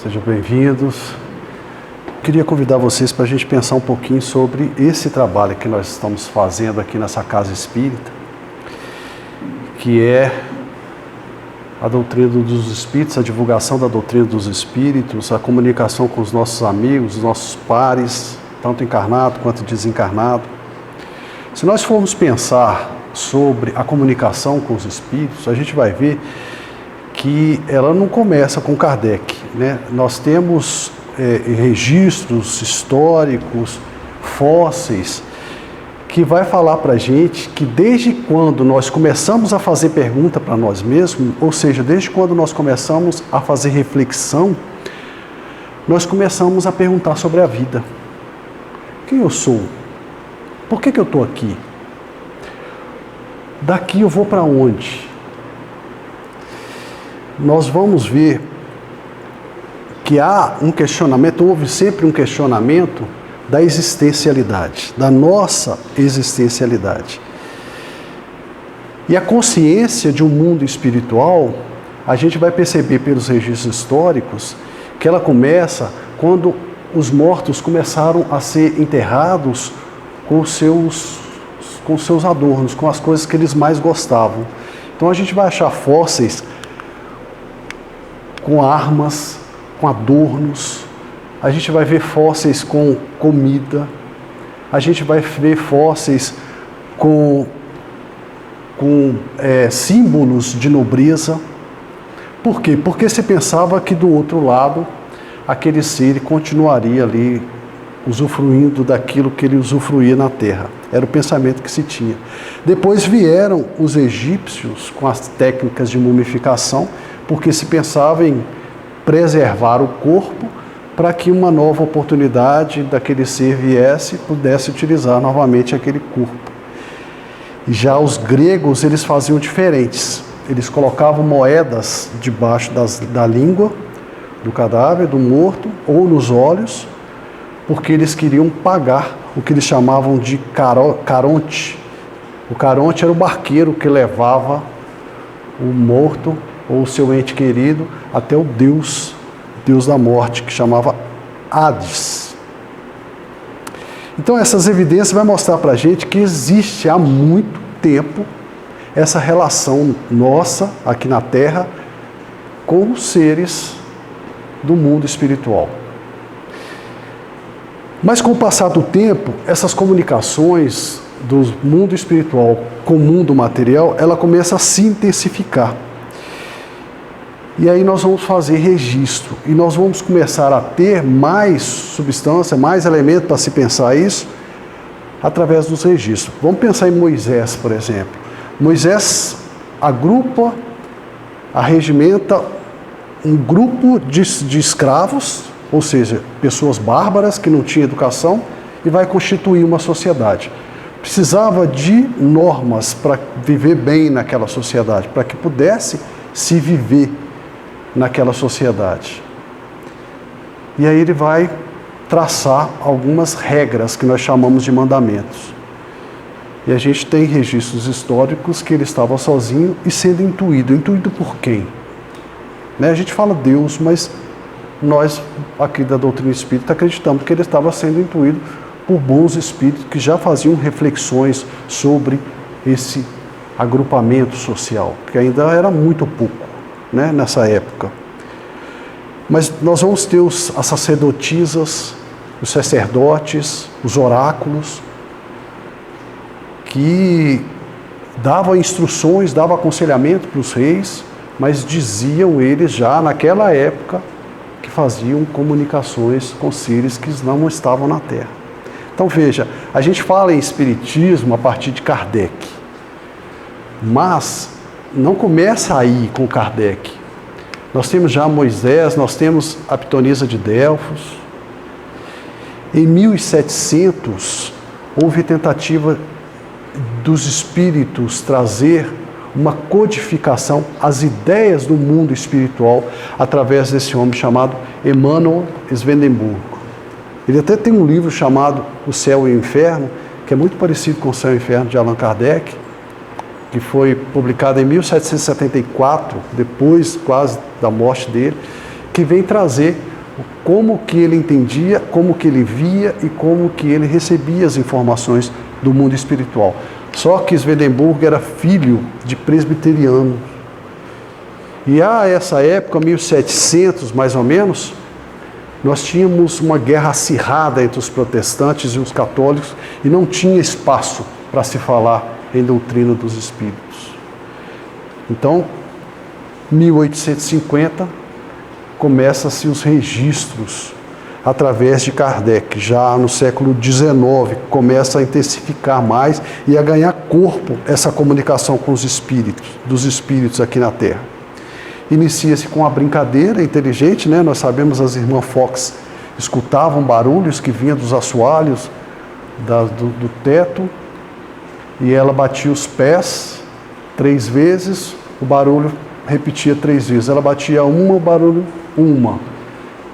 Sejam bem-vindos. Queria convidar vocês para a gente pensar um pouquinho sobre esse trabalho que nós estamos fazendo aqui nessa casa espírita, que é a doutrina dos espíritos, a divulgação da doutrina dos espíritos, a comunicação com os nossos amigos, os nossos pares, tanto encarnado quanto desencarnado. Se nós formos pensar sobre a comunicação com os espíritos, a gente vai ver que ela não começa com Kardec, né? Nós temos registros históricos, fósseis, que vai falar para a gente que desde quando nós começamos a fazer pergunta para nós mesmos, ou seja, desde quando nós começamos a fazer reflexão, nós começamos a perguntar sobre a vida. Quem eu sou? Por que eu estou aqui? Daqui eu vou para onde? Nós vamos ver que há um questionamento, houve sempre um questionamento da existencialidade, da nossa existencialidade. E a consciência de um mundo espiritual, a gente vai perceber pelos registros históricos que ela começa quando os mortos começaram a ser enterrados com seus adornos, com as coisas que eles mais gostavam. Então a gente vai achar fósseis com armas, com adornos, a gente vai ver fósseis com comida, a gente vai ver fósseis com símbolos de nobreza. Por quê? Porque se pensava que do outro lado, aquele ser continuaria ali usufruindo daquilo que ele usufruía na terra. Era o pensamento que se tinha. Depois vieram os egípcios com as técnicas de mumificação, porque se pensava em preservar o corpo para que uma nova oportunidade daquele ser viesse e pudesse utilizar novamente aquele corpo. Já os gregos, eles faziam diferentes. Eles colocavam moedas debaixo da língua do cadáver, do morto, ou nos olhos, porque eles queriam pagar o que eles chamavam de caronte. O caronte era o barqueiro que levava o morto ou o seu ente querido até o Deus da morte, que chamava Hades. Então essas evidências vão mostrar para a gente que existe há muito tempo essa relação nossa aqui na Terra com os seres do mundo espiritual. Mas com o passar do tempo, essas comunicações do mundo espiritual com o mundo material, ela começa a se intensificar. E aí nós vamos fazer registro, e nós vamos começar a ter mais substância, mais elemento para se pensar isso, através dos registros. Vamos pensar em Moisés, por exemplo. Moisés agrupa, arregimenta um grupo de escravos, ou seja, pessoas bárbaras que não tinham educação, e vai constituir uma sociedade. Precisava de normas para viver bem naquela sociedade, para que pudesse se viver naquela sociedade. E aí ele vai traçar algumas regras que nós chamamos de mandamentos. E a gente tem registros históricos que ele estava sozinho e sendo intuído. Intuído por quem? A gente fala Deus, mas nós aqui da doutrina espírita acreditamos que ele estava sendo intuído por bons espíritos que já faziam reflexões sobre esse agrupamento social, que ainda era muito pouco, nessa época. Mas nós vamos ter as sacerdotisas, os sacerdotes, os oráculos, que davam instruções, davam aconselhamento para os reis, mas diziam eles já naquela época que faziam comunicações com seres que não estavam na Terra. Então veja, a gente fala em espiritismo a partir de Kardec, mas não começa aí com Kardec. Nós temos já Moisés, nós temos a Pitonisa de Delfos. Em 1700, houve tentativa dos espíritos trazer uma codificação, as ideias do mundo espiritual, através desse homem chamado Emanuel Swedenborg. Ele até tem um livro chamado O Céu e o Inferno, que é muito parecido com O Céu e o Inferno de Allan Kardec, que foi publicado em 1774, depois quase da morte dele, que vem trazer como que ele entendia, como que ele via e como que ele recebia as informações do mundo espiritual. Só que Swedenborg era filho de presbiteriano. E a essa época, 1700 mais ou menos, nós tínhamos uma guerra acirrada entre os protestantes e os católicos e não tinha espaço para se falar em doutrina dos espíritos. Então, 1850, começam-se os registros através de Kardec. Já no século XIX, começa a intensificar mais e a ganhar corpo essa comunicação com os espíritos, dos espíritos aqui na Terra. Inicia-se com uma brincadeira inteligente, né? Nós sabemos, as irmãs Fox escutavam barulhos que vinham dos assoalhos do teto, e ela batia os pés 3 vezes, o barulho repetia 3 vezes. Ela batia uma, o barulho uma.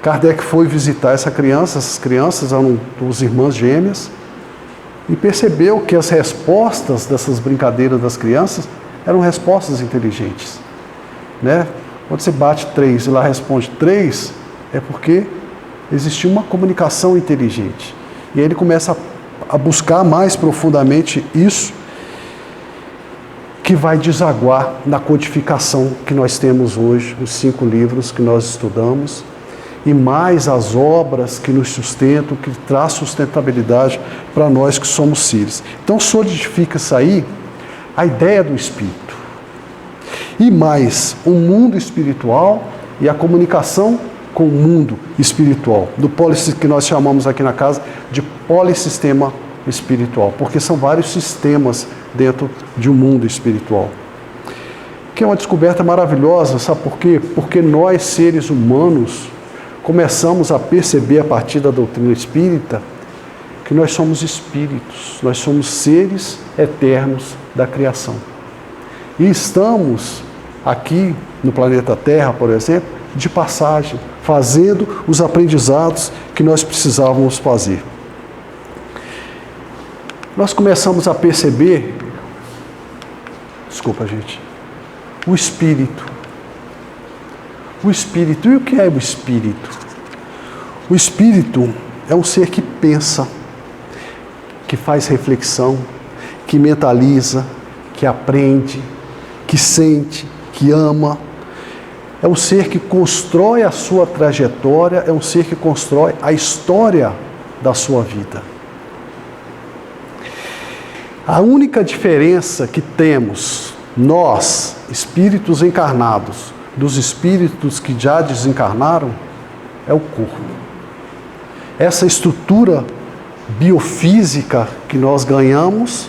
Kardec foi visitar essas crianças eram 2 irmãs gêmeas, e percebeu que as respostas dessas brincadeiras das crianças eram respostas inteligentes, né? Quando você bate 3 e lá responde 3, é porque existia uma comunicação inteligente. E aí ele começa a buscar mais profundamente isso, que vai desaguar na codificação que nós temos hoje, os 5 livros que nós estudamos, e mais as obras que nos sustentam, que traz sustentabilidade para nós que somos seres. Então solidifica-se aí a ideia do Espírito. E mais, o mundo espiritual e a comunicação com o mundo espiritual, que nós chamamos aqui na casa de polissistema espiritual, porque são vários sistemas dentro de um mundo espiritual. Que é uma descoberta maravilhosa, sabe por quê? Porque nós, seres humanos, começamos a perceber a partir da doutrina espírita que nós somos espíritos, nós somos seres eternos da criação. E estamos aqui no planeta Terra, por exemplo, de passagem, fazendo os aprendizados que nós precisávamos fazer. Nós começamos a perceber, o Espírito. O Espírito, e o que é o Espírito? O Espírito é um ser que pensa, que faz reflexão, que mentaliza, que aprende, que sente, que ama. É um ser que constrói a sua trajetória, é um ser que constrói a história da sua vida. A única diferença que temos, nós, espíritos encarnados, dos espíritos que já desencarnaram, é o corpo. Essa estrutura biofísica que nós ganhamos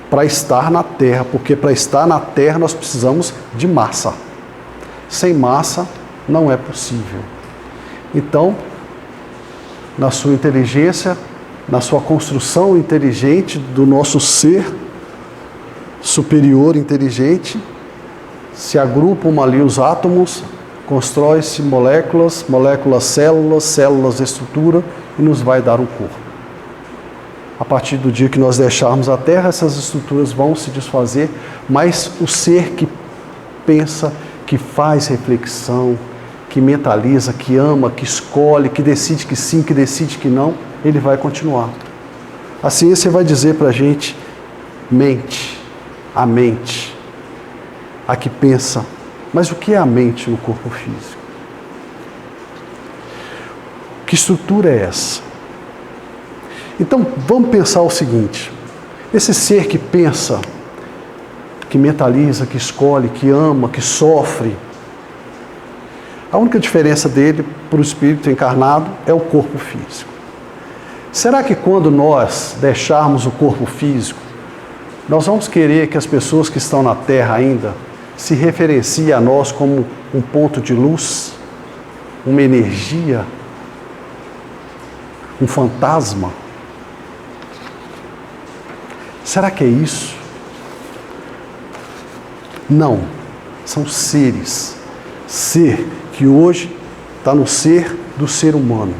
para estar na Terra, porque para estar na Terra nós precisamos de massa. Sem massa não é possível. Então, na sua inteligência, na sua construção inteligente do nosso ser superior inteligente, se agrupam ali os átomos, constrói-se moléculas, células, estrutura, e nos vai dar um corpo. A partir do dia que nós deixarmos a Terra, essas estruturas vão se desfazer, mas o ser que pensa, que faz reflexão, que mentaliza, que ama, que escolhe, que decide que sim, que decide que não, ele vai continuar. A ciência vai dizer para a gente, a mente, a que pensa. Mas o que é a mente no corpo físico? Que estrutura é essa? Então, vamos pensar o seguinte, esse ser que pensa, que mentaliza, que escolhe, que ama, que sofre, a única diferença dele para o espírito encarnado é o corpo físico. Será que quando nós deixarmos o corpo físico, nós vamos querer que as pessoas que estão na Terra ainda se referenciem a nós como um ponto de luz, uma energia, um fantasma? Será que é isso? Não, são seres. Ser que hoje está no ser do ser humano,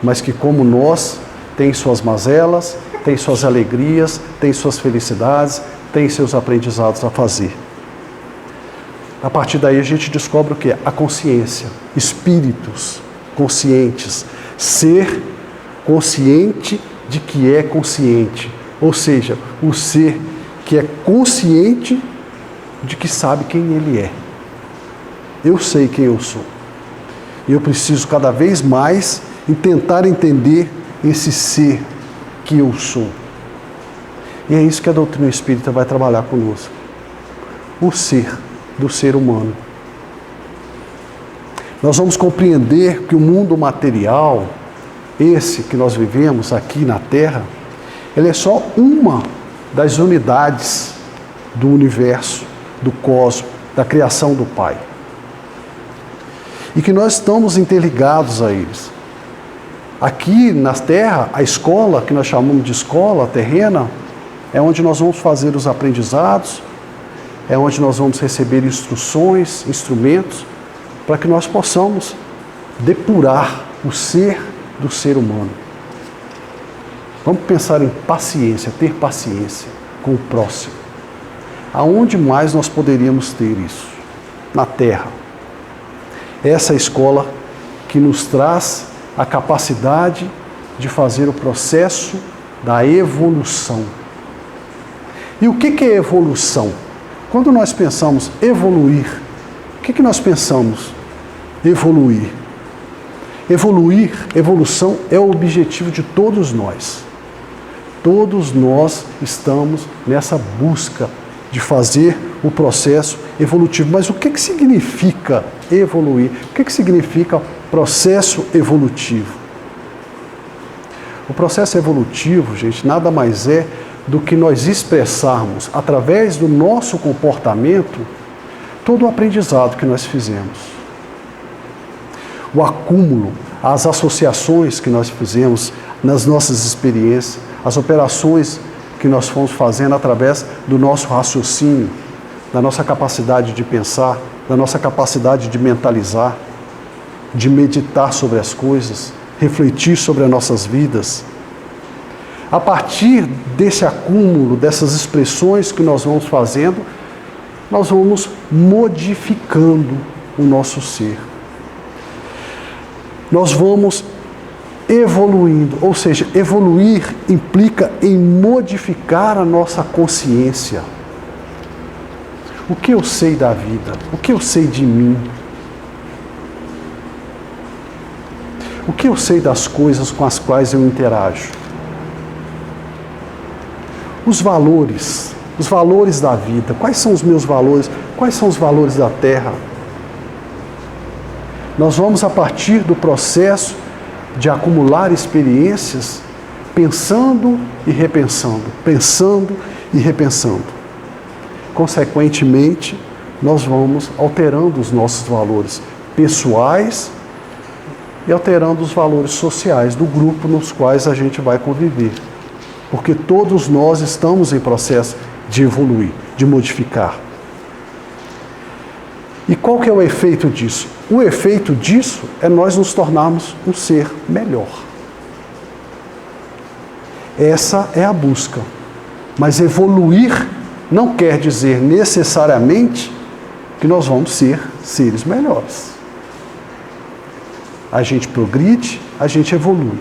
mas que, como nós, tem suas mazelas, tem suas alegrias, tem suas felicidades, tem seus aprendizados a fazer. A partir daí a gente descobre o que? A consciência, espíritos conscientes. Ser consciente de que é consciente. Ou seja, o ser que é consciente de que sabe quem ele é. Eu sei quem eu sou. E eu preciso cada vez mais tentar entender esse ser que eu sou. E é isso que a doutrina espírita vai trabalhar conosco. O ser do ser humano. Nós vamos compreender que o mundo material, esse que nós vivemos aqui na Terra, ele é só uma das unidades do universo, do cosmos, da criação do Pai. E que nós estamos interligados a eles. Aqui na Terra, a escola, que nós chamamos de escola terrena, é onde nós vamos fazer os aprendizados, é onde nós vamos receber instruções, instrumentos, para que nós possamos depurar o ser do ser humano. Vamos pensar em paciência, ter paciência com o próximo. Aonde mais nós poderíamos ter isso? Na Terra. Essa é a escola que nos traz a capacidade de fazer o processo da evolução. E o que é evolução? Quando nós pensamos evoluir, o que nós pensamos? Evoluir. Evolução é o objetivo de todos nós. Todos nós estamos nessa busca de fazer o processo evolutivo. Mas o que significa evoluir? O que significa processo evolutivo? O processo evolutivo, gente, nada mais é do que nós expressarmos, através do nosso comportamento, todo o aprendizado que nós fizemos. O acúmulo, as associações que nós fizemos nas nossas experiências, as operações que nós fomos fazendo através do nosso raciocínio, da nossa capacidade de pensar, da nossa capacidade de mentalizar, de meditar sobre as coisas, refletir sobre as nossas vidas. A partir desse acúmulo, dessas expressões que nós vamos fazendo, nós vamos modificando o nosso ser. Nós vamos evoluindo, ou seja, evoluir implica em modificar a nossa consciência. O que eu sei da vida? O que eu sei de mim? O que eu sei das coisas com as quais eu interajo? Os valores da vida. Quais são os meus valores? Quais são os valores da Terra? Nós vamos, a partir do processo de acumular experiências, pensando e repensando, pensando e repensando. Consequentemente, nós vamos alterando os nossos valores pessoais e alterando os valores sociais do grupo nos quais a gente vai conviver. Porque todos nós estamos em processo de evoluir, de modificar. E qual que é o efeito disso? O efeito disso é nós nos tornarmos um ser melhor. Essa é a busca. Mas evoluir não quer dizer necessariamente que nós vamos ser seres melhores. A gente progride, a gente evolui.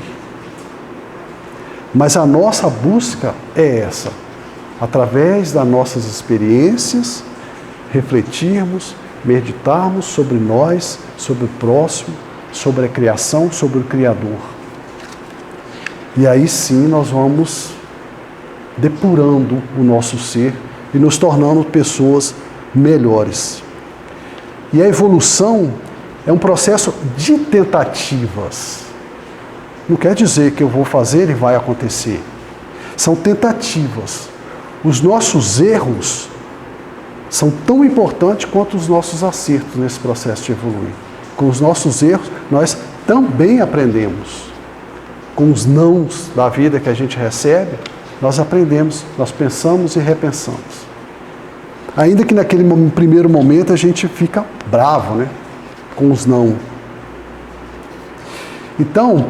Mas a nossa busca é essa. Através das nossas experiências, refletirmos, meditarmos sobre nós, sobre o próximo, sobre a criação, sobre o Criador. E aí sim nós vamos depurando o nosso ser e nos tornando pessoas melhores. E a evolução é um processo de tentativas. Não quer dizer que eu vou fazer e vai acontecer. São tentativas. Os nossos erros são tão importantes quanto os nossos acertos nesse processo de evoluir. Com os nossos erros, nós também aprendemos. Com os nãos da vida que a gente recebe, nós aprendemos, nós pensamos e repensamos. Ainda que naquele primeiro momento a gente fica bravo, né? Com os não. Então,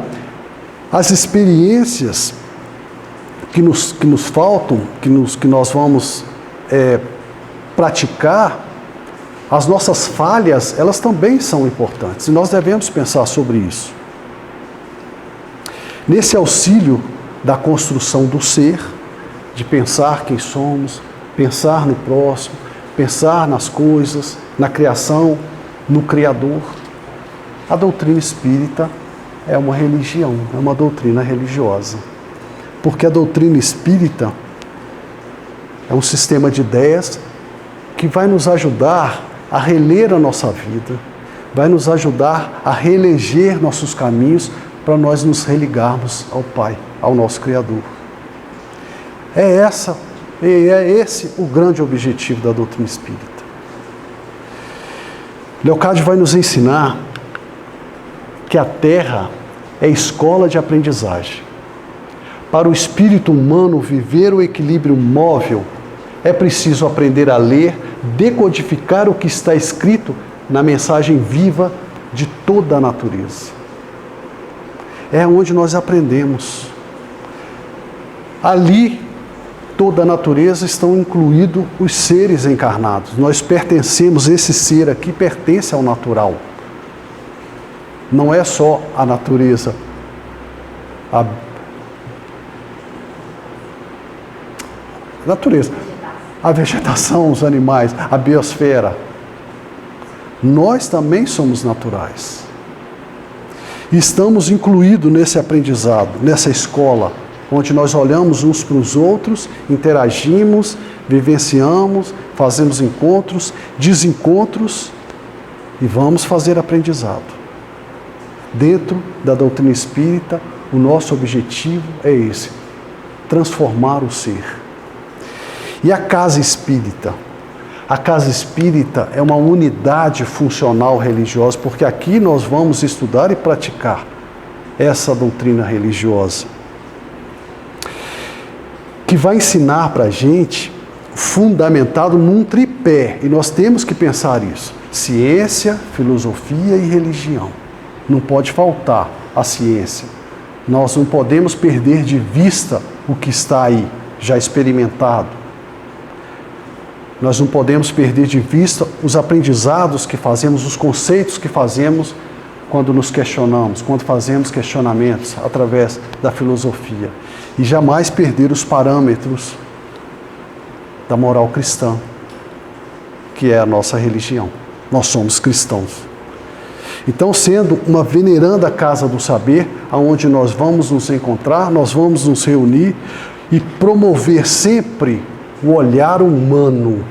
as experiências que nos faltam, que nós vamos praticar As nossas falhas, elas também são importantes, e nós devemos pensar sobre isso. Nesse auxílio da construção do ser, de pensar quem somos, pensar no próximo, pensar nas coisas, na criação, no Criador, a doutrina espírita é uma religião, é uma doutrina religiosa. Porque a doutrina espírita é um sistema de ideias que vai nos ajudar a reler a nossa vida, vai nos ajudar a reeleger nossos caminhos para nós nos religarmos ao Pai, ao nosso Criador. É esse o grande objetivo da doutrina espírita. Leocádio vai nos ensinar que a Terra é escola de aprendizagem. Para o espírito humano viver o equilíbrio móvel, é preciso aprender a ler, decodificar o que está escrito na mensagem viva de toda a natureza. É onde nós aprendemos. Ali, toda a natureza estão incluídos os seres encarnados. Nós pertencemos, esse ser aqui pertence ao natural. Não é só a natureza, a natureza, a vegetação, os animais, a biosfera. Nós também somos naturais. Estamos incluídos nesse aprendizado, nessa escola, onde nós olhamos uns para os outros, interagimos, vivenciamos, fazemos encontros, desencontros e vamos fazer aprendizado. Dentro da doutrina espírita, o nosso objetivo é esse: transformar o ser. E a casa espírita? A casa espírita é uma unidade funcional religiosa, porque aqui nós vamos estudar e praticar essa doutrina religiosa, que vai ensinar para a gente, fundamentado num tripé, e nós temos que pensar isso: ciência, filosofia e religião. Não pode faltar a ciência. Nós não podemos perder de vista o que está aí, já experimentado. Nós não podemos perder de vista os aprendizados que fazemos, os conceitos que fazemos quando nos questionamos, quando fazemos questionamentos através da filosofia. E jamais perder os parâmetros da moral cristã, que é a nossa religião. Nós somos cristãos. Então, sendo uma veneranda casa do saber, aonde nós vamos nos encontrar, nós vamos nos reunir e promover sempre o olhar humano.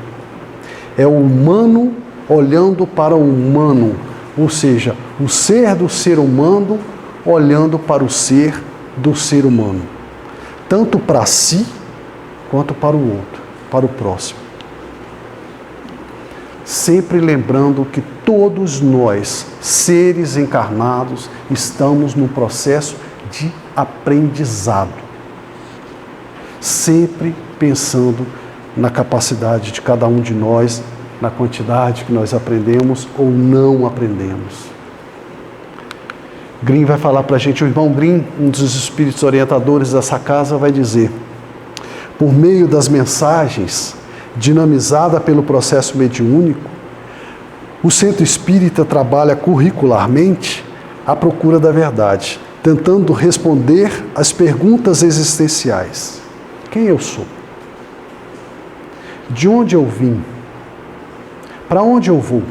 É o humano olhando para o humano, ou seja, o ser do ser humano olhando para o ser do ser humano, tanto para si quanto para o outro, para o próximo. Sempre lembrando que todos nós, seres encarnados, estamos num processo de aprendizado. Sempre pensando na capacidade de cada um de nós, na quantidade que nós aprendemos ou não aprendemos. Grimm vai falar para a gente, o irmão Grimm, um dos espíritos orientadores dessa casa, vai dizer: por meio das mensagens, dinamizada pelo processo mediúnico, o centro espírita trabalha curricularmente à procura da verdade, tentando responder às perguntas existenciais. Quem eu sou? De onde eu vim? Para onde eu vou?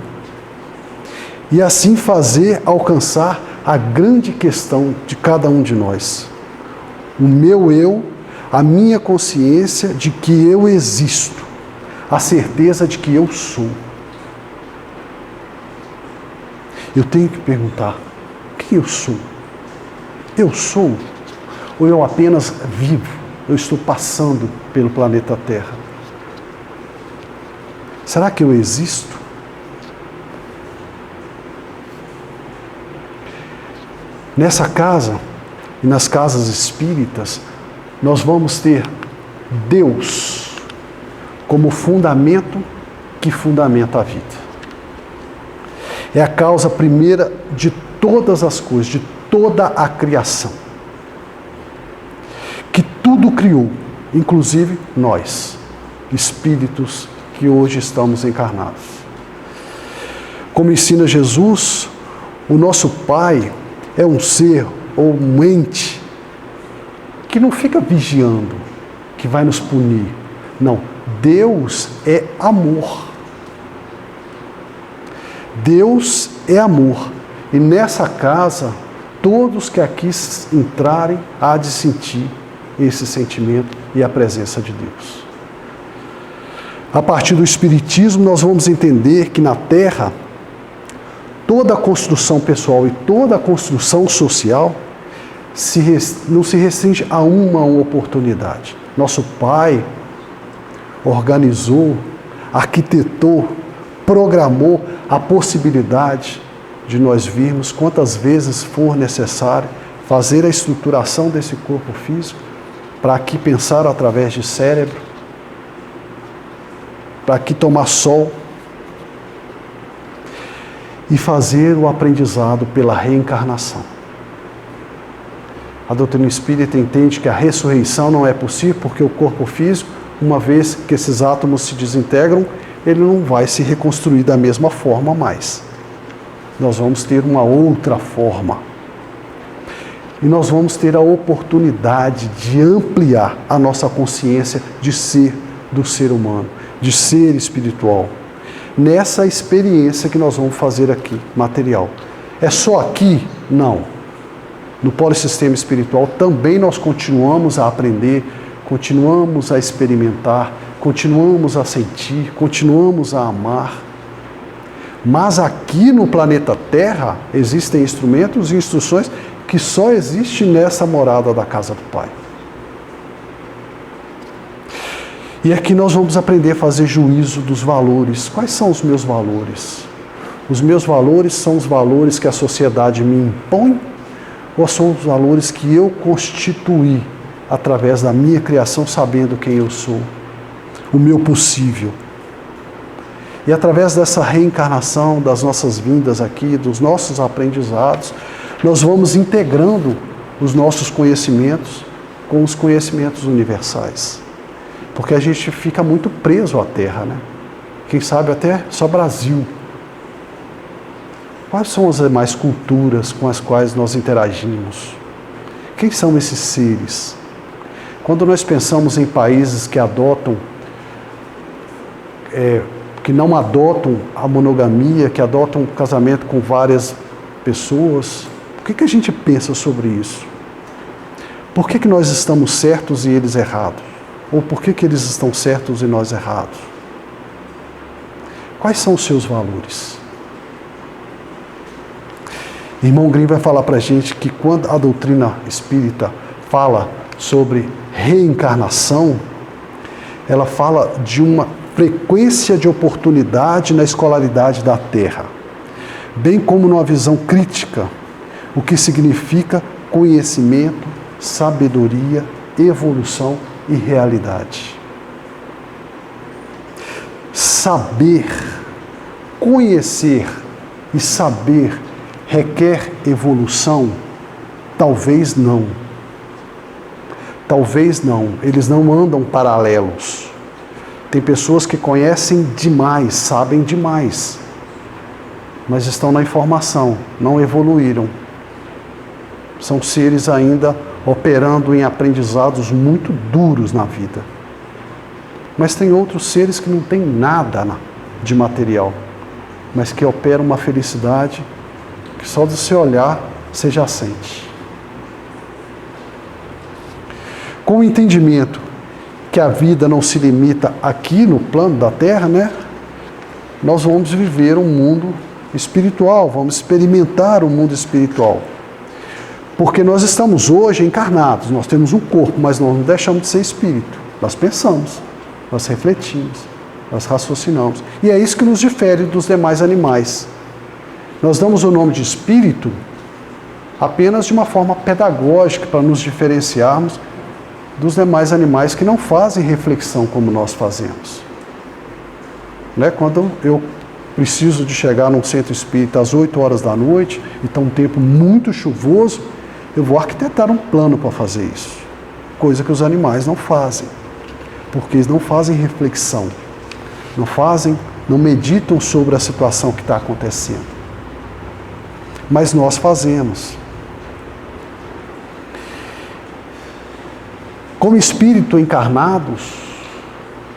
E assim fazer alcançar a grande questão de cada um de nós. O meu eu, a minha consciência de que eu existo, a certeza de que eu sou. Eu tenho que perguntar: quem eu sou? Eu sou? Ou eu apenas vivo? Eu estou passando pelo planeta Terra? Será que eu existo? Nessa casa e nas casas espíritas, nós vamos ter Deus como fundamento que fundamenta a vida. É a causa primeira de todas as coisas, de toda a criação. Que tudo criou, inclusive nós, espíritos que hoje estamos encarnados. Como ensina Jesus, o nosso Pai é um ser ou um ente que não fica vigiando, que vai nos punir. Não, Deus é amor. Deus é amor. E nessa casa, todos que aqui entrarem, há de sentir esse sentimento e a presença de Deus. A partir do Espiritismo, nós vamos entender que na Terra, toda a construção pessoal e toda a construção social não se restringe a uma oportunidade. Nosso Pai organizou, arquitetou, programou a possibilidade de nós virmos quantas vezes for necessário fazer a estruturação desse corpo físico, para aqui pensar através de cérebro, para aqui tomar sol e fazer o aprendizado pela reencarnação. A doutrina espírita entende que a ressurreição não é possível porque o corpo físico, uma vez que esses átomos se desintegram, ele não vai se reconstruir da mesma forma mais. Nós vamos ter uma outra forma. E nós vamos ter a oportunidade de ampliar a nossa consciência de ser do ser humano, de ser espiritual. Nessa experiência que nós vamos fazer aqui, material. É só aqui? Não. No polissistema espiritual também nós continuamos a aprender, continuamos a experimentar, continuamos a sentir, continuamos a amar. Mas aqui no planeta Terra existem instrumentos e instruções que só existem nessa morada da casa do Pai. E aqui nós vamos aprender a fazer juízo dos valores. Quais são os meus valores? Os meus valores são os valores que a sociedade me impõe ou são os valores que eu constituí através da minha criação, sabendo quem eu sou, o meu possível? E através dessa reencarnação, das nossas vindas aqui, dos nossos aprendizados, nós vamos integrando os nossos conhecimentos com os conhecimentos universais. Porque a gente fica muito preso à Terra, né? Quem sabe até só Brasil. Quais são as demais culturas com as quais nós interagimos? Quem são esses seres? Quando nós pensamos em países que adotam, que não adotam a monogamia, que adotam o casamento com várias pessoas, o que a gente pensa sobre isso? Por que nós estamos certos e eles errados? Ou por que eles estão certos e nós errados? Quais são os seus valores? Irmão Grimm vai falar para a gente que quando a doutrina espírita fala sobre reencarnação, ela fala de uma frequência de oportunidade na escolaridade da Terra, bem como numa visão crítica, o que significa conhecimento, sabedoria, evolução e realidade. Saber, conhecer e saber requer evolução? Talvez não. Talvez não. Eles não andam paralelos. Tem pessoas que conhecem demais, sabem demais, mas estão na informação, não evoluíram. São seres ainda operando em aprendizados muito duros na vida. Mas tem outros seres que não têm nada de material, mas que operam uma felicidade que só de você olhar você já sente. Com o entendimento que a vida não se limita aqui no plano da Terra, né? Nós vamos viver um mundo espiritual, vamos experimentar o mundo espiritual. Porque nós estamos hoje encarnados, nós temos um corpo, mas nós não deixamos de ser espírito. Nós pensamos, nós refletimos, nós raciocinamos. E é isso que nos difere dos demais animais. Nós damos o nome de espírito apenas de uma forma pedagógica para nos diferenciarmos dos demais animais que não fazem reflexão como nós fazemos. Né? Quando eu preciso de chegar num centro espírita às 8 horas da noite, e está um tempo muito chuvoso, eu vou arquitetar um plano para fazer isso. Coisa que os animais não fazem. Porque eles não fazem reflexão, não fazem não meditam sobre a situação que está acontecendo. Mas nós fazemos. Como espírito encarnados,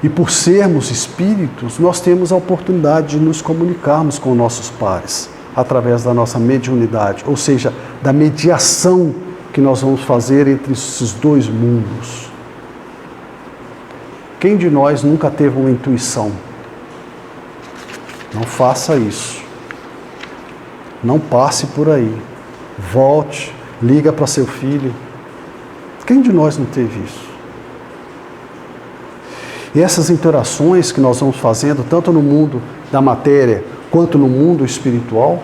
e por sermos espíritos, nós temos a oportunidade de nos comunicarmos com nossos pares, através da nossa mediunidade, ou seja, da mediação que nós vamos fazer entre esses dois mundos. Quem de nós nunca teve uma intuição? Não faça isso. Não passe por aí. Volte, liga para seu filho. Quem de nós não teve isso? E essas interações que nós vamos fazendo, tanto no mundo da matéria, quanto no mundo espiritual,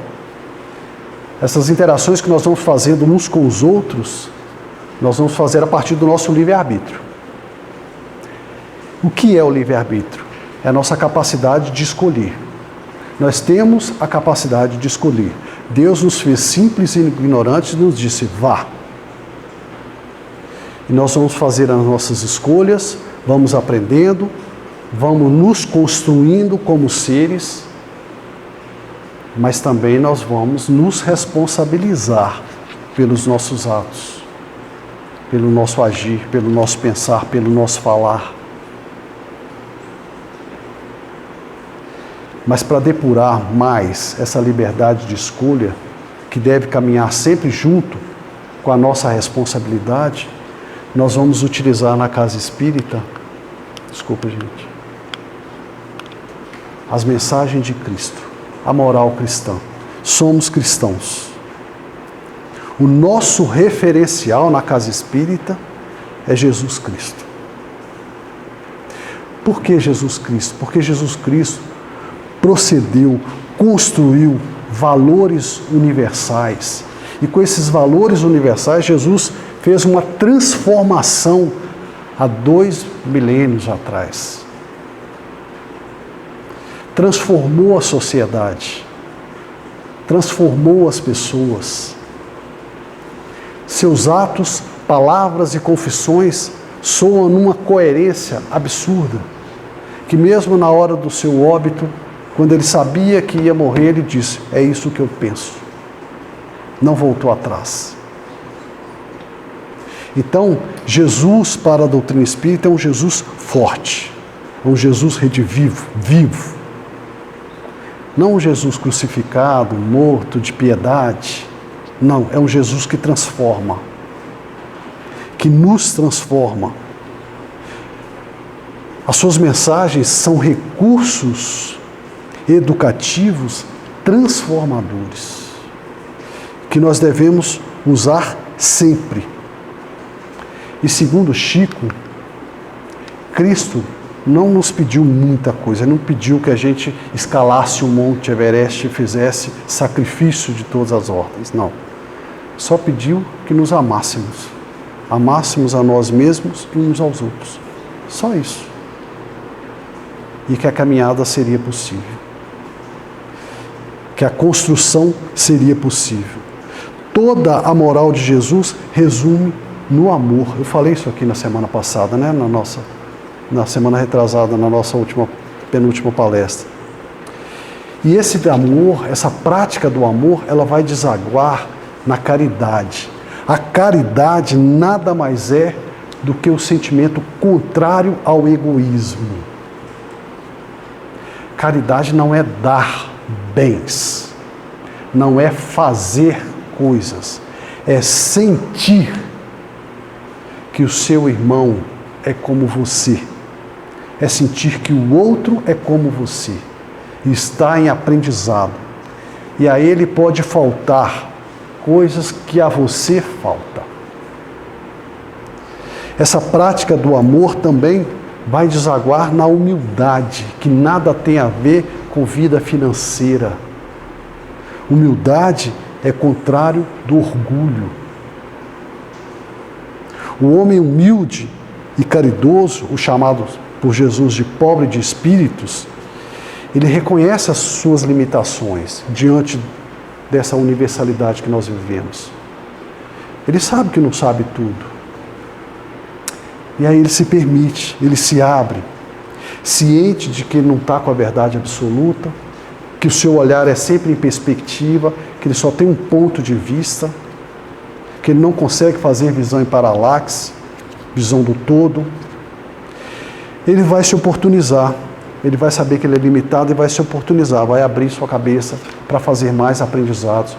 essas interações que nós vamos fazendo uns com os outros, nós vamos fazer a partir do nosso livre-arbítrio. O que é o livre-arbítrio? É a nossa capacidade de escolher. Nós temos a capacidade de escolher. Deus nos fez simples e ignorantes e nos disse, vá. E nós vamos fazer as nossas escolhas, vamos aprendendo, vamos nos construindo como seres, mas também nós vamos nos responsabilizar pelos nossos atos, pelo nosso agir, pelo nosso pensar, pelo nosso falar. Mas para depurar mais essa liberdade de escolha, que deve caminhar sempre junto com a nossa responsabilidade, nós vamos utilizar na casa espírita, desculpa gente, as mensagens de Cristo, a moral cristã. Somos cristãos. O nosso referencial na casa espírita é Jesus Cristo. Por que Jesus Cristo? Porque Jesus Cristo procedeu, construiu valores universais. E com esses valores universais, Jesus fez uma transformação há 2 milênios atrás. Transformou a sociedade, transformou as pessoas. Seus atos, palavras e confissões soam numa coerência absurda, que mesmo na hora do seu óbito, quando ele sabia que ia morrer, ele disse, é isso que eu penso. Não voltou atrás. Então, Jesus para a doutrina espírita é um Jesus forte, é um Jesus redivivo, vivo. Não um Jesus crucificado, morto, de piedade. Não, é um Jesus que transforma, que nos transforma. As suas mensagens são recursos educativos transformadores, que nós devemos usar sempre. E segundo Chico, Cristo não nos pediu muita coisa, não pediu que a gente escalasse o Monte Everest e fizesse sacrifício de todas as ordens, não. Só pediu que nos amássemos, amássemos a nós mesmos e uns aos outros. Só isso. E que a caminhada seria possível. Que a construção seria possível. Toda a moral de Jesus resume no amor. Eu falei isso aqui na semana passada, né? Na semana retrasada, na nossa penúltima palestra. E esse amor, essa prática do amor, ela vai desaguar na caridade. A caridade nada mais é do que o sentimento contrário ao egoísmo. Caridade não é dar bens, não é fazer coisas, é sentir que o seu irmão é como você, é sentir que o outro é como você, e está em aprendizado, e a ele pode faltar coisas que a você falta. Essa prática do amor também vai desaguar na humildade, que nada tem a ver com vida financeira. Humildade é contrário do orgulho. O homem humilde e caridoso, o chamado por Jesus de pobre de espíritos, ele reconhece as suas limitações diante dessa universalidade que nós vivemos. Ele sabe que não sabe tudo. E aí ele se permite, ele se abre. ciente de que ele não está com a verdade absoluta, que o seu olhar é sempre em perspectiva, que ele só tem um ponto de vista, que ele não consegue fazer visão em paralaxe, visão do todo. Ele vai se oportunizar, ele vai saber que ele é limitado e vai se oportunizar, vai abrir sua cabeça para fazer mais aprendizados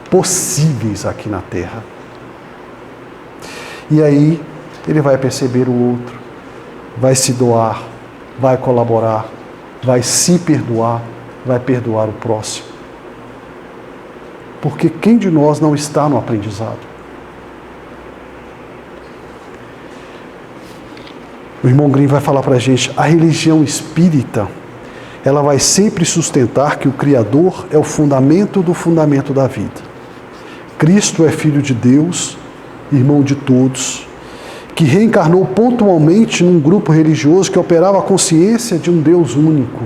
possíveis aqui na Terra. E aí ele vai perceber o outro, vai se doar, vai colaborar, vai se perdoar, vai perdoar o próximo. Porque quem de nós não está no aprendizado? O irmão Grimm vai falar para a gente, a religião espírita, ela vai sempre sustentar que o Criador é o fundamento do fundamento da vida. Cristo é Filho de Deus, irmão de todos, que reencarnou pontualmente num grupo religioso que operava a consciência de um Deus único.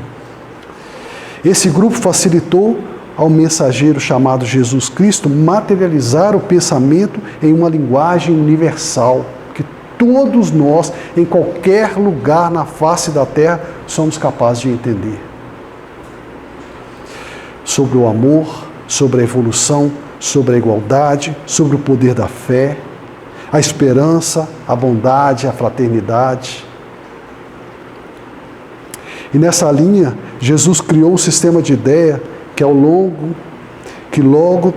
Esse grupo facilitou ao mensageiro chamado Jesus Cristo materializar o pensamento em uma linguagem universal, que todos nós, em qualquer lugar na face da Terra, somos capazes de entender. Sobre o amor, sobre a evolução, sobre a igualdade, sobre o poder da fé, a esperança, a bondade, a fraternidade. E nessa linha, Jesus criou um sistema de ideia que logo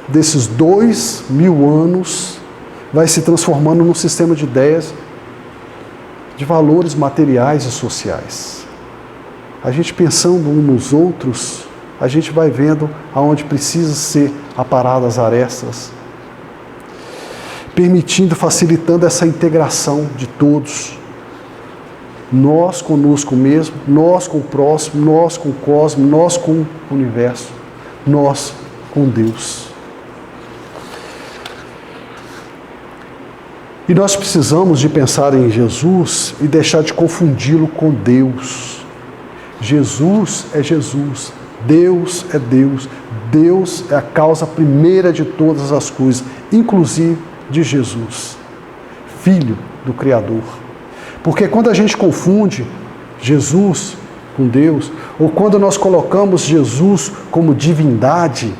desses 2000 anos vai se transformando num sistema de ideias de valores materiais e sociais. A gente pensando uns nos outros, a gente vai vendo aonde precisa ser aparadas as arestas, permitindo, facilitando essa integração de todos. Nós conosco mesmo, nós com o próximo, nós com o cosmos, nós com o universo, nós com Deus. E nós precisamos de pensar em Jesus e deixar de confundi-lo com Deus. Jesus é Jesus, Deus é Deus, Deus é a causa primeira de todas as coisas, inclusive de Jesus, Filho do Criador. Porque quando a gente confunde Jesus com Deus, ou quando nós colocamos Jesus como divindade,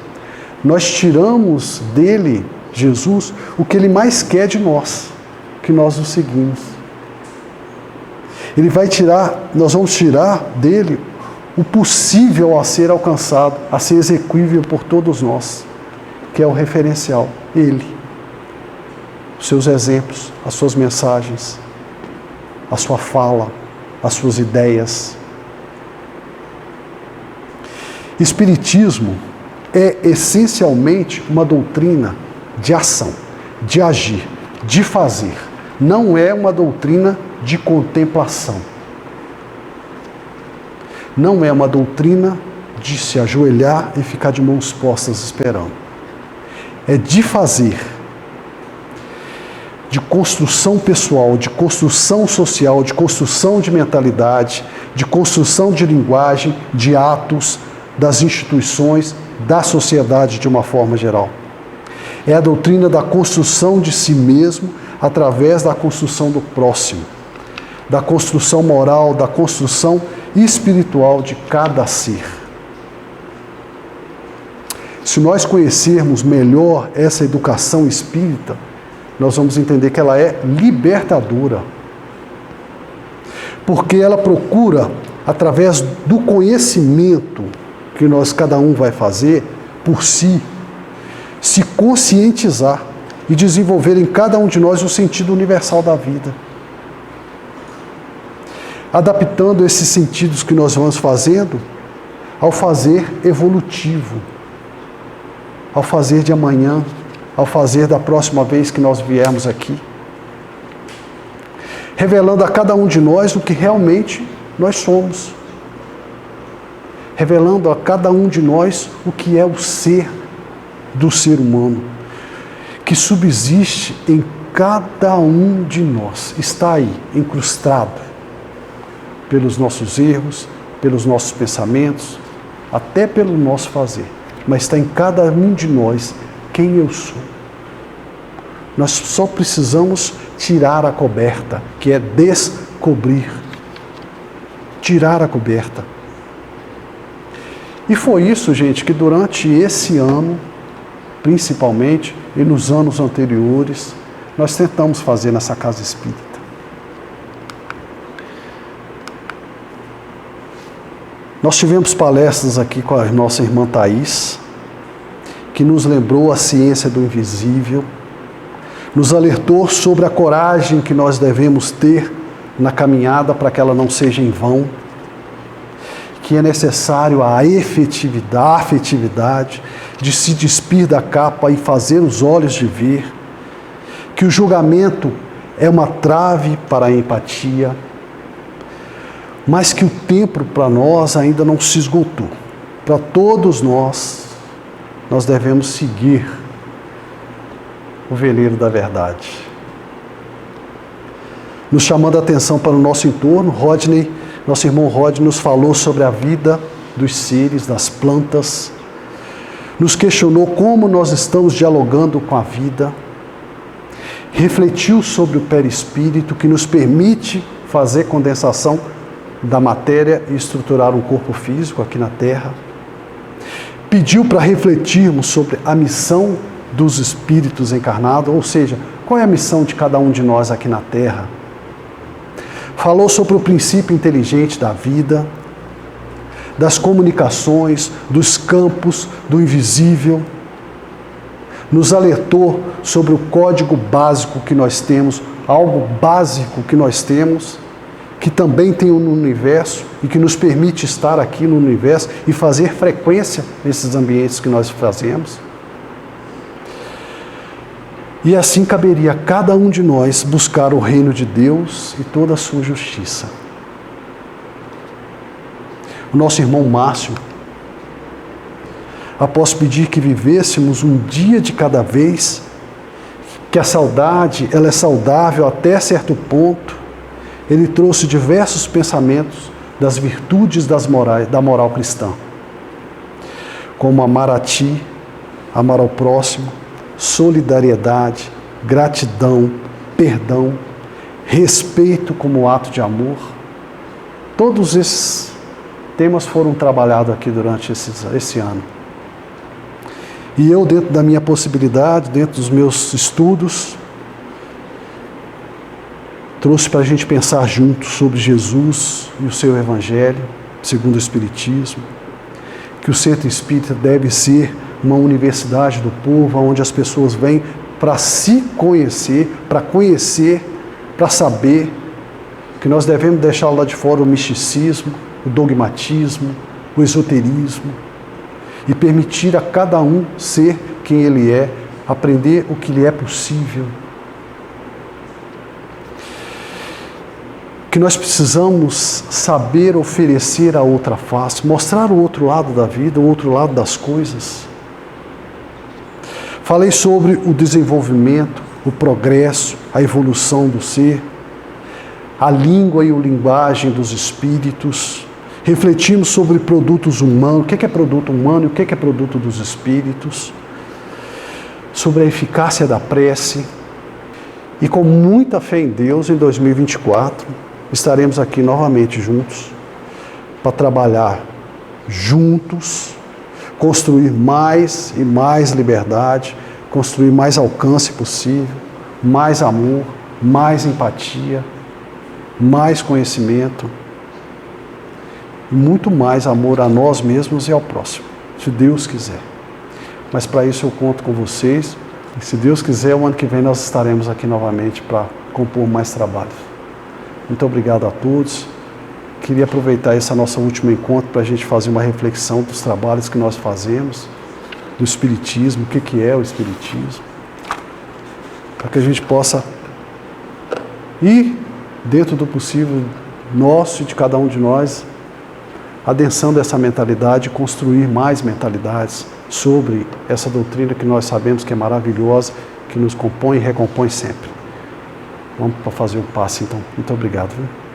nós tiramos dele, Jesus, o que ele mais quer de nós, que nós o seguimos. Nós vamos tirar dele o possível a ser alcançado, a ser execuível por todos nós, que é o referencial, ele. Os seus exemplos, as suas mensagens, a sua fala, as suas ideias. Espiritismo é essencialmente uma doutrina de ação, de agir, de fazer. Não é uma doutrina de contemplação. Não é uma doutrina de se ajoelhar e ficar de mãos postas esperando. É de fazer, de construção pessoal, de construção social, de construção de mentalidade, de construção de linguagem, de atos, das instituições, da sociedade de uma forma geral. É a doutrina da construção de si mesmo através da construção do próximo, da construção moral, da construção espiritual de cada ser. Se nós conhecermos melhor essa educação espírita, nós vamos entender que ela é libertadora. Porque ela procura, através do conhecimento que cada um vai fazer por si, se conscientizar e desenvolver em cada um de nós o sentido universal da vida. Adaptando esses sentidos que nós vamos fazendo ao fazer evolutivo, ao fazer de amanhã, ao fazer da próxima vez que nós viermos aqui. Revelando a cada um de nós o que realmente nós somos. Revelando a cada um de nós o que é o ser do ser humano, que subsiste em cada um de nós. Está aí, incrustado, pelos nossos erros, pelos nossos pensamentos, até pelo nosso fazer. Mas está em cada um de nós quem eu sou. Nós só precisamos tirar a coberta, que é descobrir. tirar a coberta. E foi isso, gente, que durante esse ano, principalmente, e nos anos anteriores, nós tentamos fazer nessa casa espírita. Nós tivemos palestras aqui com a nossa irmã Thaís, que nos lembrou a ciência do invisível, nos alertou sobre a coragem que nós devemos ter na caminhada para que ela não seja em vão, que é necessário a afetividade de se despir da capa e fazer os olhos de ver, que o julgamento é uma trave para a empatia, mas que o tempo para nós ainda não se esgotou. Para todos nós devemos seguir o veleiro da verdade. Nos chamando a atenção para o nosso entorno, nosso irmão Rodney nos falou sobre a vida dos seres, das plantas, nos questionou como nós estamos dialogando com a vida, refletiu sobre o perispírito que nos permite fazer condensação da matéria e estruturar um corpo físico aqui na Terra. Pediu para refletirmos sobre a missão dos espíritos encarnados, ou seja, qual é a missão de cada um de nós aqui na Terra. Falou sobre o princípio inteligente da vida, das comunicações, dos campos, do invisível. Nos alertou sobre o código básico que nós temos, algo básico que nós temos, que também tem no universo e que nos permite estar aqui no universo e fazer frequência nesses ambientes que nós fazemos. E assim caberia a cada um de nós buscar o reino de Deus e toda a sua justiça. O nosso irmão Márcio, após pedir que vivêssemos um dia de cada vez, que a saudade ela é saudável até certo ponto, ele trouxe diversos pensamentos das virtudes da moral cristã, como amar a ti, amar ao próximo, solidariedade, gratidão, perdão, respeito como ato de amor. Todos esses temas foram trabalhados aqui durante esse ano. E eu, dentro da minha possibilidade, dentro dos meus estudos, trouxe para a gente pensar juntos sobre Jesus e o seu Evangelho, segundo o Espiritismo, que o Centro Espírita deve ser uma universidade do povo, onde as pessoas vêm para se conhecer, para saber que nós devemos deixar lá de fora o misticismo, o dogmatismo, o esoterismo, e permitir a cada um ser quem ele é, aprender o que lhe é possível. Que nós precisamos saber oferecer a outra face, mostrar o outro lado da vida, o outro lado das coisas. Falei sobre o desenvolvimento, o progresso, a evolução do ser, a língua e a linguagem dos espíritos. Refletimos sobre produtos humanos, o que é produto humano e o que é produto dos espíritos. Sobre a eficácia da prece. E com muita fé em Deus, em 2024, estaremos aqui novamente juntos para trabalhar juntos, construir mais e mais liberdade, construir mais alcance possível, mais amor, mais empatia, mais conhecimento e muito mais amor a nós mesmos e ao próximo, se Deus quiser. Mas para isso eu conto com vocês e se Deus quiser, o ano que vem nós estaremos aqui novamente para compor mais trabalho. Muito obrigado a todos. Queria aproveitar esse nosso último encontro para a gente fazer uma reflexão dos trabalhos que nós fazemos, do Espiritismo, o que é o Espiritismo, para que a gente possa ir, dentro do possível nosso e de cada um de nós, adensando essa mentalidade e construir mais mentalidades sobre essa doutrina que nós sabemos que é maravilhosa, que nos compõe e recompõe sempre. Vamos para fazer um passe então. Muito obrigado. Viu?